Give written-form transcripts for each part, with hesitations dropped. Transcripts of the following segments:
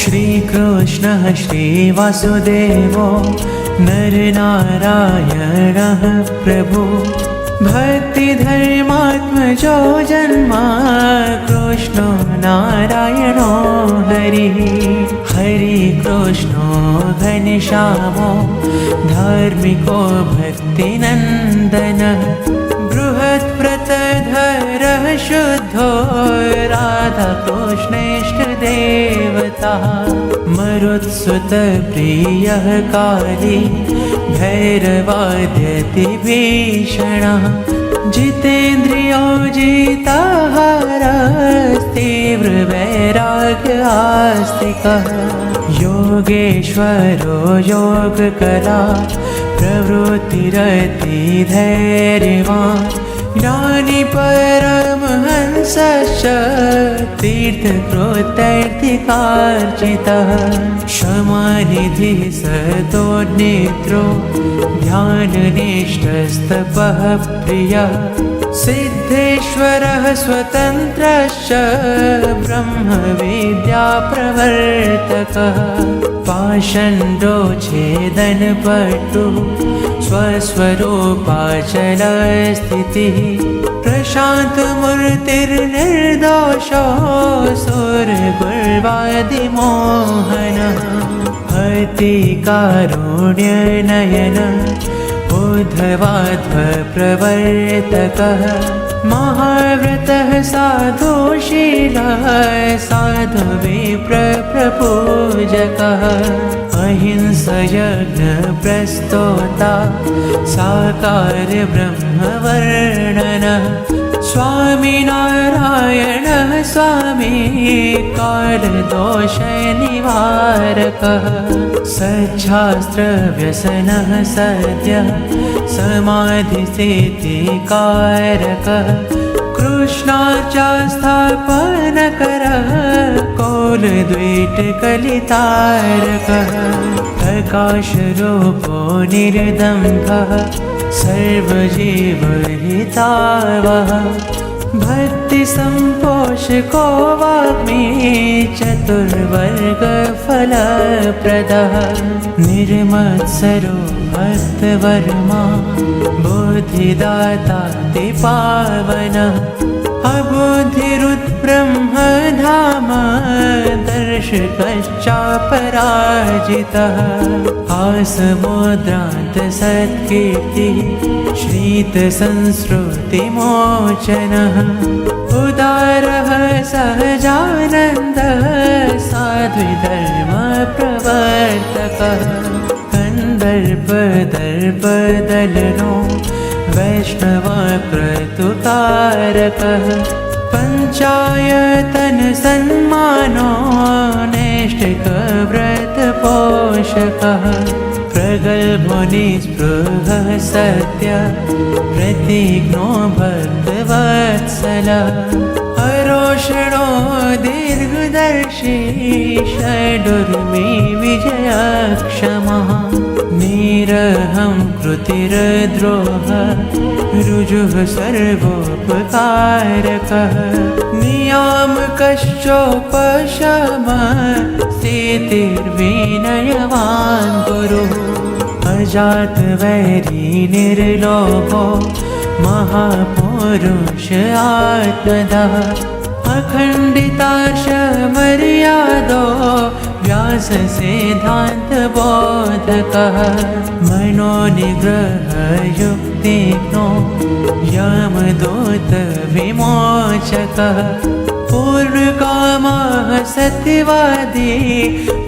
श्रीकृष्णः श्रीवासुदेवो नरनारायणः प्रभु भक्तिधर्मात्मजो जन्मा कृष्णो नारायणो हरिः हरि कृष्णो घनश्यामो धार्मिको भक्तिनन्दनः बृहत्व्रतधरः शुद्धो राधाकृष्णेष्टदेवता मरुत्सुतप्रियः काली भैरवाद्यति भीषणः जितेन्द्रियो जिताहारस्तीव्रवैराग्यास्तिकः योगेश्वरो योगकला प्रवृत्तिरतिधैर्यवान् ज्ञानी परमहंसश्च तीर्थकृतैर्थिकार्चितः क्षमानिधिः सतोर्निद्रो ध्याननिष्ठस्तपः प्रियः सिद्धेश्वरः स्वतन्त्रश्च ब्रह्मविद्याप्रवर्तकः पाषण्डो छेदनपटुः स्वस्वरूपाचलस्थितिः प्रशान्तमूर्तिर्निर्दोषो सुरगुर्वादिमोहनः अतिकारुण्यनयनः उद्धवाध्वप्रवर्तकः महाव्रतः साधुशीलः साधुविप्रपूजकः अहिंसयज्ञप्रस्तोता साकार ब्रह्मवर्णनः स्वामिनारायणः स्वामी कालदोषनिवारकः सच्छास्त्रव्यसनः सद्यः समाधिस्थितिकारकः कृष्णार्चास्थापनकरः कौलद्वीटकलितारकः प्रकाशरूपो निर्दम्भः सर्वजीवहितावः भक्तिसम्पोषको वाग्मी चतुर्वर्गफलप्रदः निर्मत्सरो भक्तवर्मा बुद्धिदातातिपावनः अबुद्धिरुद्ब्रह्मधाम दर्शकश्चापराजितः आसमुद्रान्तसत्कीर्तिः श्रीतसंस्कृतिमोचनः उदारः सहजानन्दः साध्विधर्मप्रवर्तकः कन्दर्पदर्पदलनो वैष्णवक्रतुकारकः पञ्चायतनसन्मानो नैष्ठिकव्रतपोषकः प्रगल्भो निःस्पृहः सत्य प्रतिज्ञो भक्तवत्सलः अरोषणो दीर्घदर्शी षडुर्मी विजयक्षमः निरहं कृतिरद्रोह ऋजुः सर्वोपकारकः नियामकश्चोपशमः स्थितिर्विनयवान् गुरुः अजातवैरी निर्लोभो महापुरुष आत्मदः अखण्डितार्षमर्यादो व्याससिद्धान्तबोधकः मनोनिग्रहयुक्तिज्ञो यमदूतविमोचकः पूर्णकामः सत्यवादी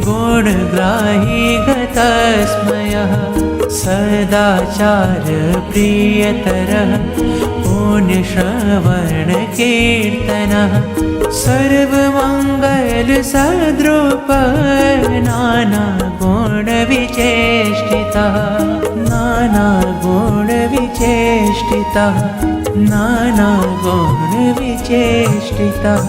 गुणग्राही गतस्मयः सदाचारप्रियतरः पुण्यश्रवणकीर्तनः सर्वमङ्गलसद्रूपः नानागुणविचेष्टितः नानागुणविचेष्टितः नानागुणविचेष्टितः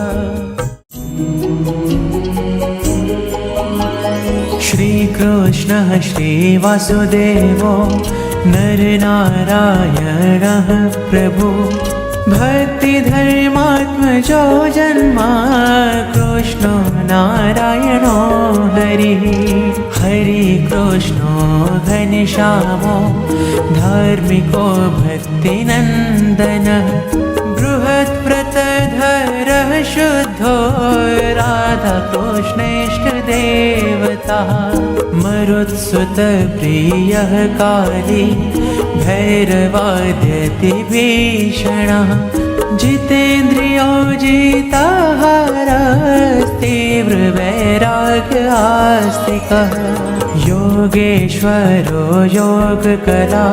श्रीकृष्णः श्रीवासुदेवो नरनारायणः प्रभु भक्तिधर्मात्मजो जन्मा कृष्णो नारायणो हरिः हरि कृष्णो घनश्यामो धार्मिको भक्तिनन्दनः बृहत्व्रतधरः शुद्धो राधाकृष्णेष्टदेवता मरुत्सुतप्रियः काली भैरवाद्यति भीषणः जितेन्द्रियो जिताहारस्तीव्रवैराग्य आस्तिकः योगेश्वरो योगकला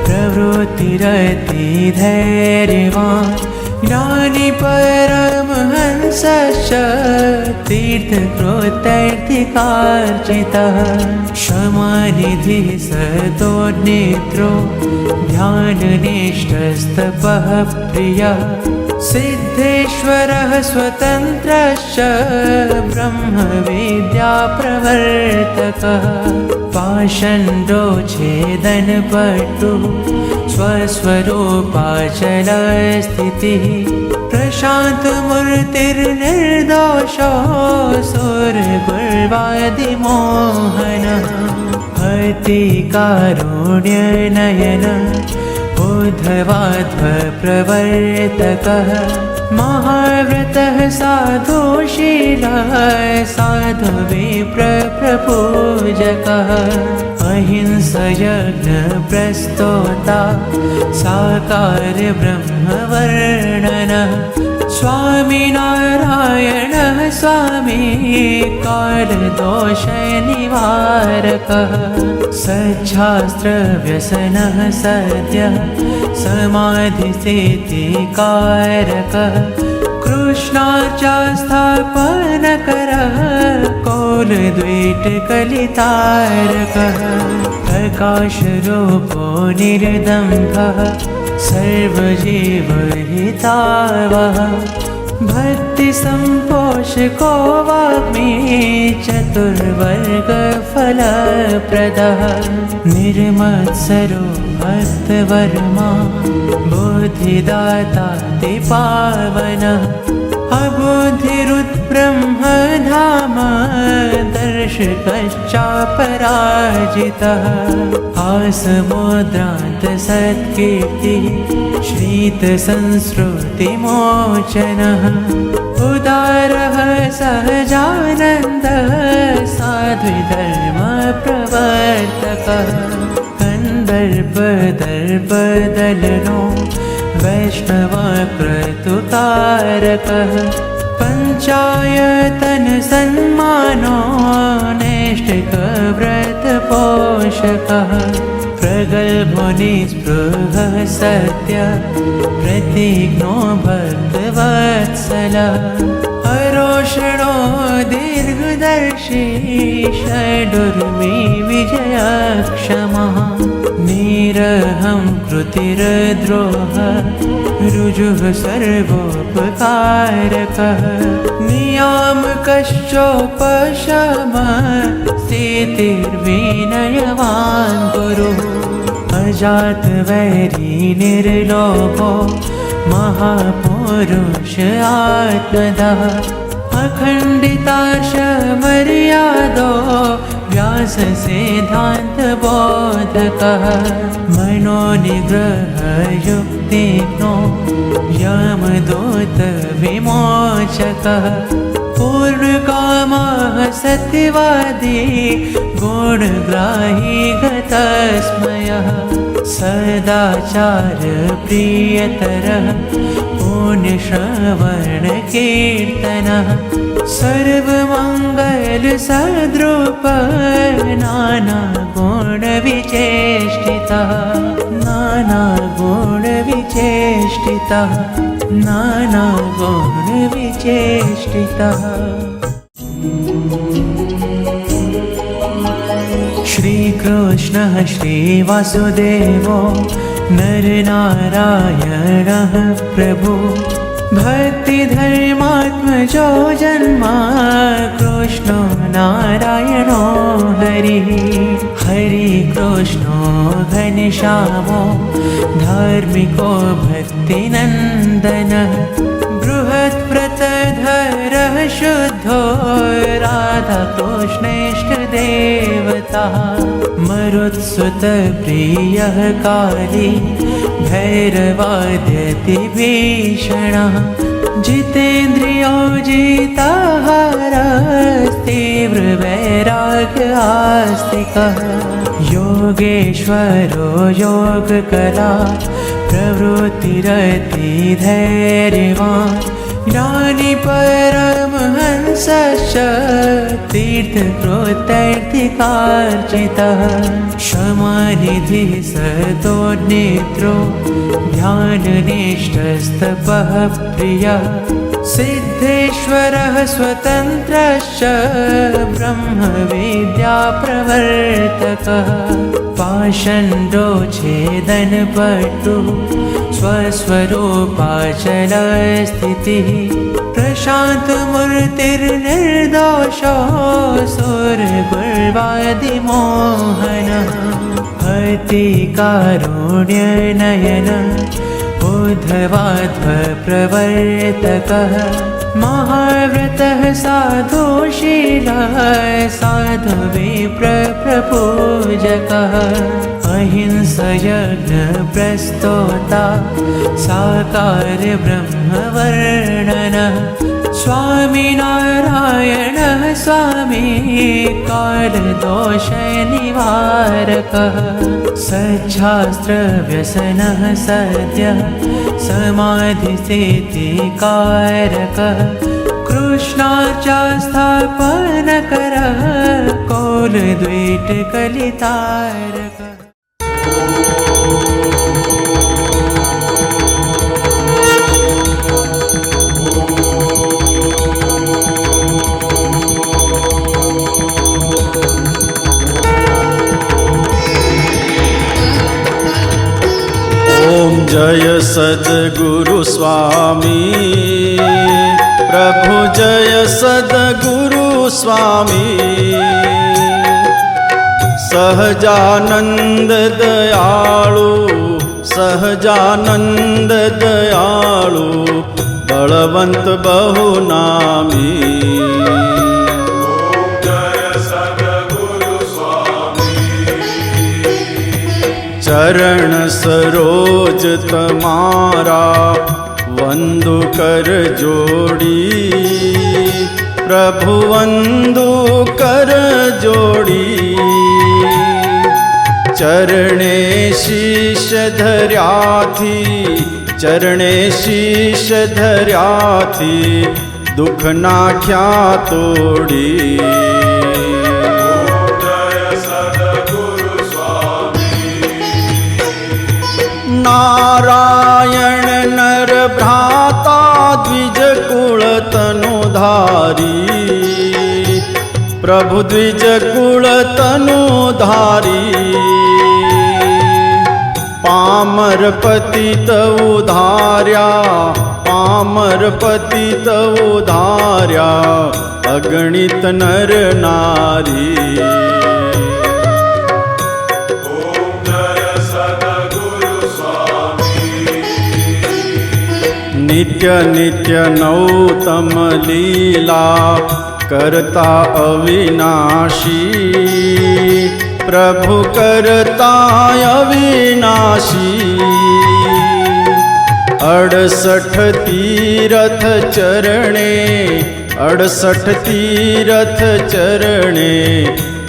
प्रवृत्तिरति धैर्यवान् ज्ञानी परमहंसश्च तीर्थकृतैर्थिकार्चितः क्षमानिधिः सतो नेत्रो ध्याननिष्ठस्तपः प्रियः सिद्धेश्वरः स्वतन्त्रश्च ब्रह्मविद्याप्रवर्तकः पाषण्डो छेदनपटुः स्वस्वरूपाचलस्थितिः प्रशान्तमूर्तिर्निर्दोषो सुरगुर्वादिमोहनः अतिकारुण्यनयनः उद्धवाध्वप्रवर्तकः महाव्रतः साधुशीलः साधुविप्रपूजकः अहिंसयज्ञप्रस्तोता साकार ब्रह्मवर्णनः स्वामिनारायणः स्वामी कालदोषनिवारकः सच्छास्त्रव्यसनः सद्यः समाधिस्थितिकारकः कृष्णार्चास्थापनकरः कौलद्वीटकलितारकः प्रकाशरूपो निर्दम्भः सर्वजीवहितावः भक्तिसम्पोषको वाग्मी चतुर्वर्गफलप्रदः निर्मत्सरो भक्तवर्मा बुद्धिदाता पावनः अबुद्धिरुद्ब्रह्मधाम दर्शकश्चापराजितः आसमुद्रान्तसत्कीर्तिः श्रीतसंस्कृतिमोचनः उदारः सहजानन्दः साध्विधर्मप्रवर्तकः कन्दर्पदर्पदलनो वैष्णवक्रतुकारकः पञ्चायतनसन्मानो नैष्ठिकव्रतपोषकः प्रगल्भो निःस्पृहः सत्य प्रतिज्ञो भक्तवत्सलः अरोषणो दीर्घदर्शी षडुर्मी विजयक्षमः निरहं कृतिरद्रोह ऋजुः सर्वोपकारकः नियामकश्चोपशमः स्थितिर्विनयवान् गुरुः अजातवैरी निर्लोभो महापुरुष आत्मदः अखण्डिताशमर्यादो व्याससिद्धान्तबोधकः मनोनिग्रहयुक्तिज्ञो यमदूतविमोचकः पूर्णकामः सत्यवादी गुणग्राही गतस्मयः सदाचारप्रियतरः पुण्यश्रवणकीर्तनः सर्वमङ्गलसद्रूपः नानागुणविचेष्टितः नानागुणविचेष्टितः नानागुणविचेष्टितः श्रीकृष्णः श्रीवासुदेवो नरनारायणः प्रभु भक्तिधर्मात्मजो जन्मा कृष्णो नारायणो हरिः हरि कृष्णो घनश्यामो धार्मिको भक्तिनन्दनः बृहत्व्रतधरः शुद्धो राधाकृष्णेष्टदेवता मरुत्सुतप्रियः काली भैरवाद्यति भीषणः जितेन्द्रियो जिताहारस्तीव्रवैराग्य आस्तिकः योगेश्वरो योगकला प्रवृत्तिरति धैर्यवान् ज्ञानी परमहंसश्च तीर्थकृतैर्थिकार्चितः क्षमानिधिः सतोर्निद्रो ध्याननिष्ठस्तपः प्रियः सिद्धेश्वरः स्वतन्त्रश्च ब्रह्मविद्याप्रवर्तकः पाषण्डो छेदनपटुः स्वस्वरूपाचलस्थितिः प्रशान्तमूर्तिर्निर्दोषो सुरगुर्वादिमोहनः अतिकारुण्यनयनः उद्धवाध्वप्रवर्तकः महाव्रतः साधुशीलः साधुविप्रपूजकः अहिंसयज्ञप्रस्तोता साकार ब्रह्मवर्णनः स्वामिनारायणः स्वामी कालदोषनिवारकः सच्छास्त्रव्यसनः सद्यः समाधिस्थितिकारकः कृष्णार्चास्थापनकरः कौलद्वीटकलितारकः ओम जय सद्गुरु स्वामी प्रभु जय सद्गुरु स्वामी सहजानंद दयाळु सहजानंद दयाळु बलवंत बहुनामी चरण सरोज तमारा वंदु कर जोड़ी प्रभु वंदु कर जोड़ी चरणे शीश धर्याथी चरणे शीश धर्याथी दुख नाख्या तोड़ी नारायण नर भ्राता द्विज कुल तनुधारी प्रभु द्विज कुल तनुधारी पामर पतित उधार्या पामर पतित उधार्या अगणित नर नारी नित्य नित्य नौतम लीला करता अविनाशी प्रभु करता अविनाशी 68 तीरथ चरणे 68 तीरथ चरणे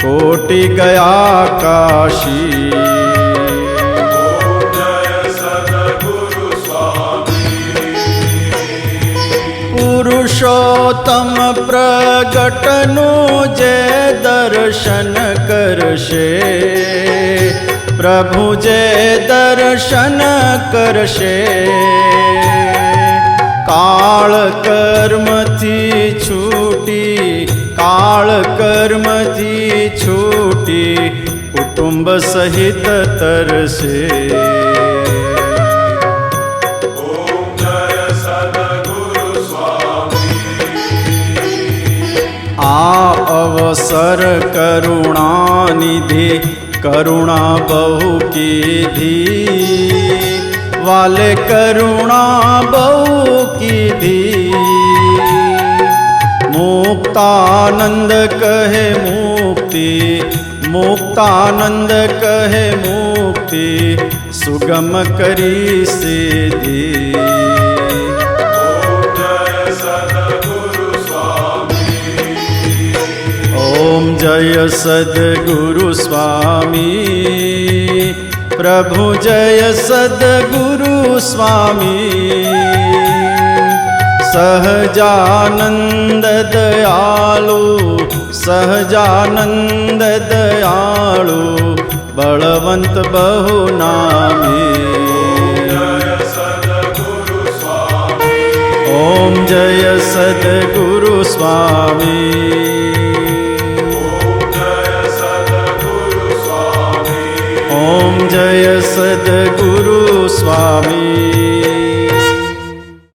कोटि गया काशी पुरुषोत्तम प्रगटनु जे दर्शन करशे प्रभु जे दर्शन करशे काल कर्म थी छूटी काल कर्म थी छूटी कुटुंब सहित तरसे આ અવસર કરુણાનિધિ કરુણા બહુ કીધી વાલે કરુણા બહુ કીધી મુક્તાનંદ કહે મુક્તિ મુક્તાનંદ કહે મુક્તિ સુગમ કરી સીધી ઓમ જય સદગુરુ સ્વામી પ્રભુ જય સદગુરુ સ્વામી સહજાનંદ દયાળુ સહજાનંદ દયાળુ બળવંત બહુ નામી ઓમ જય સદગુરુ સ્વામી ઓમ જય સદગુરુ સ્વામી